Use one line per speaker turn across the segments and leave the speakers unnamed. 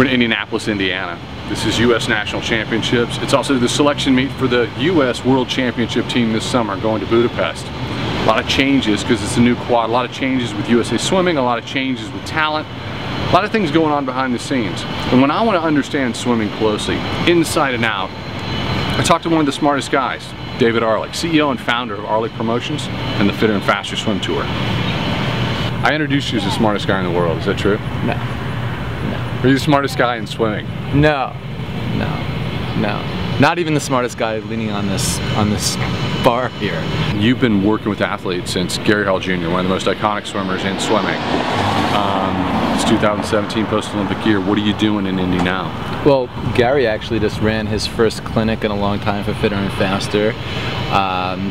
We're in Indianapolis, Indiana. This is U.S. National Championships. It's also the selection meet for the U.S. World Championship team this summer, going to Budapest. A lot of changes because it's a new quad. A lot of changes with USA Swimming, a lot of changes with talent. A lot of things going on behind the scenes. And when I want to understand swimming closely, inside and out, I talked to one of the smartest guys, David Arluck, CEO and founder of Arluck Promotions and the Fitter and Faster Swim Tour. I introduced you as the smartest guy in the world. Is that true?
No.
Are you the smartest guy in swimming?
No. Not even the smartest guy leaning on this bar here.
You've been working with athletes since Gary Hall Jr., one of the most iconic swimmers in swimming. It's 2017 post-Olympic year. What are you doing in Indy now?
Well, Gary actually just ran his first clinic in a long time for Fitter and Faster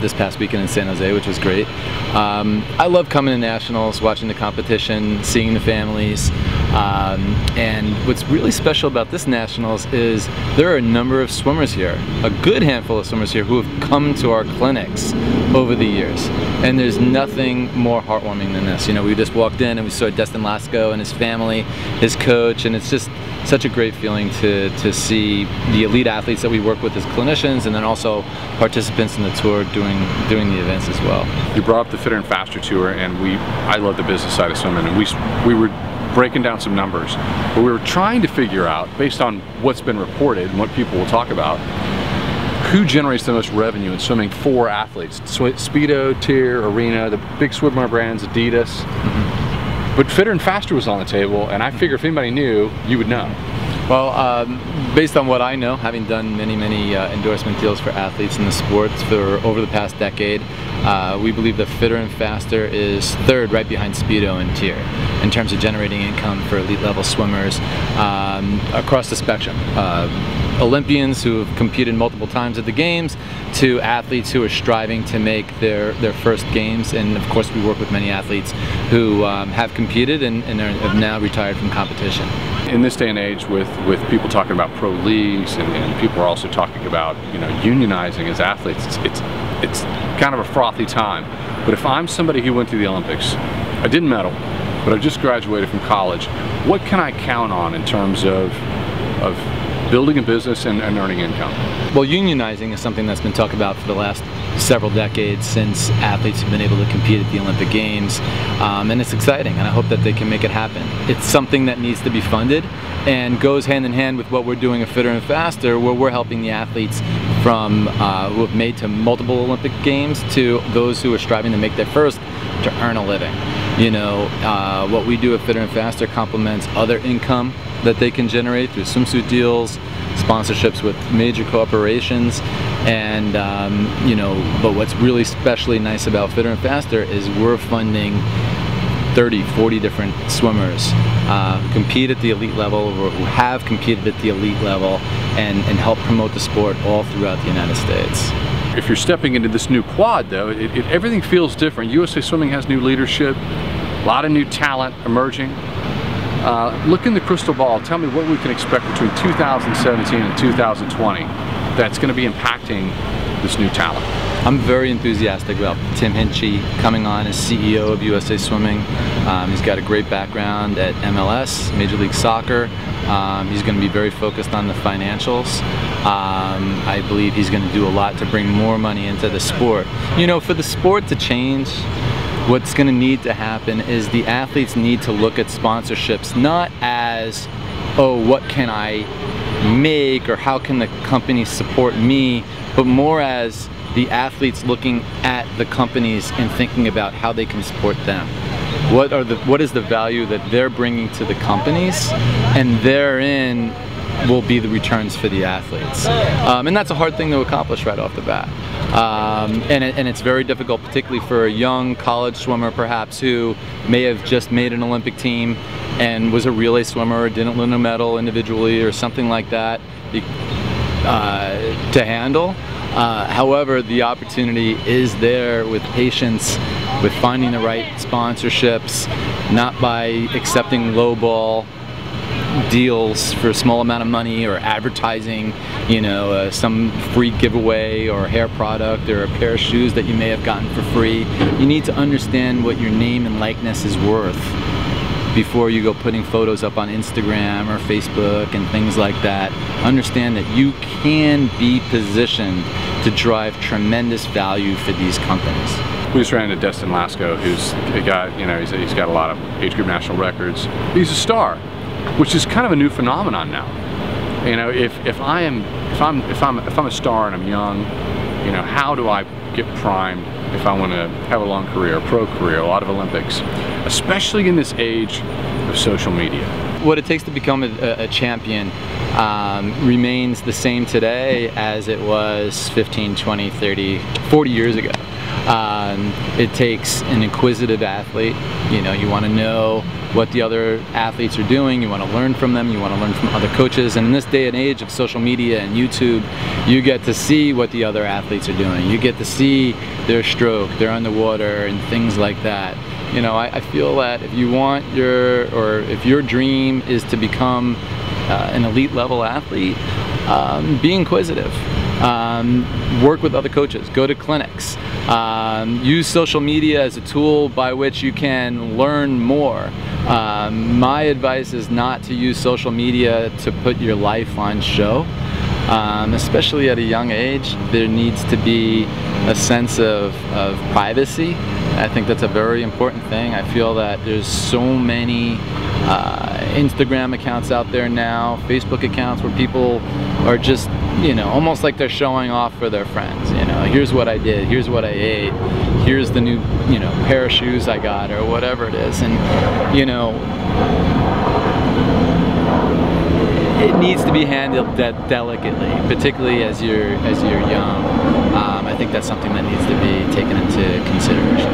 this past weekend in San Jose, which was great. I love coming to nationals, watching the competition, seeing the families. And what's really special about this nationals is there are a number of swimmers here, a good handful of swimmers here who have come to our clinics over the years. And there's nothing more heartwarming than this. You know, we just walked in and we saw Destin Lasco and his family, his coach, and it's just such a great feeling to see the elite athletes that we work with as clinicians, and then also participants in the tour doing the events as well.
You brought up the Fitter and Faster Tour, and I love the business side of swimming, and we were breaking down some numbers, but we were trying to figure out, based on what's been reported and what people will talk about, who generates the most revenue in swimming for athletes. Speedo, Tier, Arena, the big swimwear brands, Adidas. But Fitter and Faster was on the table, and I figure if anybody knew, you would know.
Well, based on what I know, having done many endorsement deals for athletes in the sports for over the past decade, we believe that Fitter and Faster is third, right behind Speedo and Tier, in terms of generating income for elite level swimmers across the spectrum. Olympians who have competed multiple times at the games, to athletes who are striving to make their first games, and of course we work with many athletes who have competed and have now retired from competition.
In this day and age, with people talking about pro leagues and people are also talking about, you know, unionizing as athletes, it's kind of a frothy time. But if I'm somebody who went to the Olympics, I didn't medal, but I just graduated from college, what can I count on in terms of building a business and earning income?
Well, unionizing is something that's been talked about for the last several decades since athletes have been able to compete at the Olympic Games, and it's exciting, and I hope that they can make it happen. It's something that needs to be funded and goes hand in hand with what we're doing at Fitter and Faster, where we're helping the athletes from who have made to multiple Olympic Games to those who are striving to make their first to earn a living. You know, what we do at Fitter and Faster complements other income that they can generate through swimsuit deals, sponsorships with major corporations, and you know, but what's really especially nice about Fitter and Faster is we're funding 30, 40 different swimmers who compete at the elite level or who have competed at the elite level and help promote the sport all throughout the United States.
If you're stepping into this new quad though, everything feels different. USA Swimming has new leadership, a lot of new talent emerging. Look in the crystal ball, tell me what we can expect between 2017 and 2020 that's going to be impacting this new talent.
I'm very enthusiastic about Tim Hinchy coming on as CEO of USA Swimming. He's got a great background at MLS, Major League Soccer. He's going to be very focused on the financials. I believe he's going to do a lot to bring more money into the sport. You know, for the sport to change, what's going to need to happen is the athletes need to look at sponsorships not as, oh, what can I make or how can the company support me, but more as the athletes looking at the companies and thinking about how they can support them. What is the value that they're bringing to the companies, and therein will be the returns for the athletes. And that's a hard thing to accomplish right off the bat. And it's very difficult, particularly for a young college swimmer perhaps who may have just made an Olympic team and was a relay swimmer or didn't win a medal individually or something like that to handle. However, the opportunity is there with patience, with finding the right sponsorships, not by accepting lowball deals for a small amount of money or advertising, you know, some free giveaway or a hair product or a pair of shoes that you may have gotten for free. You need to understand what your name and likeness is worth before you go putting photos up on Instagram or Facebook and things like that. Understand that you can be positioned to drive tremendous value for these companies.
We just ran into Destin Lasco, who's a guy, you know, he's got a lot of age group national records. He's a star, which is kind of a new phenomenon now. You know, if I'm a star and I'm young, you know, how do I get primed if I want to have a long career, a pro career, a lot of Olympics, especially in this age of social media?
What it takes to become a champion remains the same today as it was 15, 20, 30, 40 years ago. It takes an inquisitive athlete. You know, you want to know what the other athletes are doing, you want to learn from them, you want to learn from other coaches, and in this day and age of social media and YouTube, you get to see what the other athletes are doing. You get to see their stroke, their underwater, and things like that. You know, I feel that if you want if your dream is to become an elite level athlete, be inquisitive. Work with other coaches, go to clinics, use social media as a tool by which you can learn more. My advice is not to use social media to put your life on show. Especially at a young age, there needs to be a sense of privacy. I think that's a very important thing. I feel that there's so many Instagram accounts out there now, Facebook accounts where people are just, you know, almost like they're showing off for their friends. You know, here's what I did, here's what I ate, here's the new, you know, pair of shoes I got, or whatever it is. And, you know, it needs to be handled delicately, particularly as you're young. I think that's something that needs to be taken into consideration.